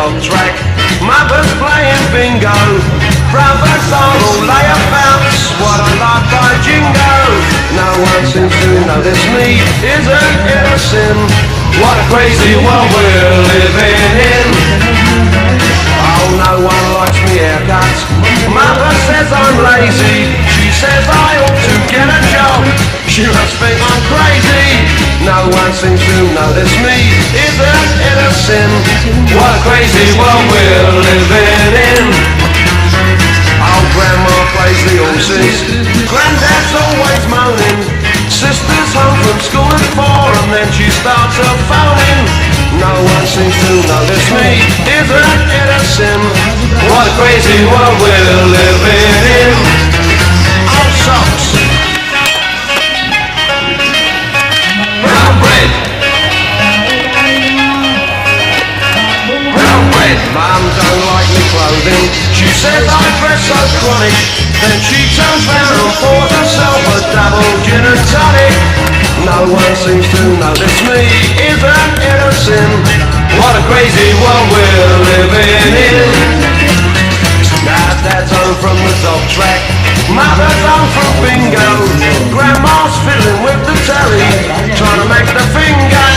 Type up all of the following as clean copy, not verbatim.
dog track. Mother's playing bingo, brothers are all layabouts. What a life by jingo. No one seems to notice me, isn't it a sin? What a crazy world we're living in. Oh, no one likes me haircuts. Mother says I'm lazy. She says I ought to get a job. She must think I'm crazy. No one seems to notice me, isn't it a sin? What a crazy world we're living in. Oh, Grandma plays the horses, Granddad's always moaning. Sister's home from school at 4 and then she starts her phoning. No one seems to notice me, isn't it a sin? What a crazy world we're living in. Oh, socks, brown bread, brown bread. Mum don't like me clothing, she says I dress so chronic. Then she turns round and pours herself a double gin and tonic. No one seems to notice me, isn't it a sin? What a crazy world we're living in. Dad's home from the dog track, Mother's home from bingo, Grandma's fiddling with the telly, trying to make the finger.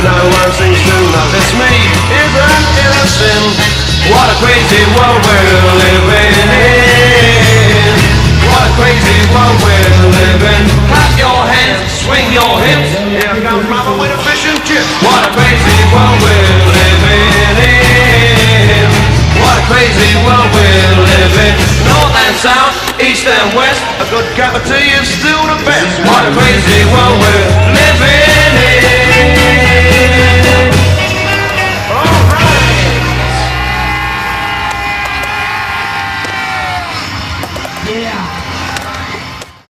No one seems to notice me, isn't it a sin? What a crazy world we're living in. What a crazy world we're living. Clap your hands, swing your hips. Here comes Mama with a fish and chip. What a crazy world we're living in. What a crazy world we're living. North and south, east and west, a good cup of tea is still the best. What a crazy world we're living in.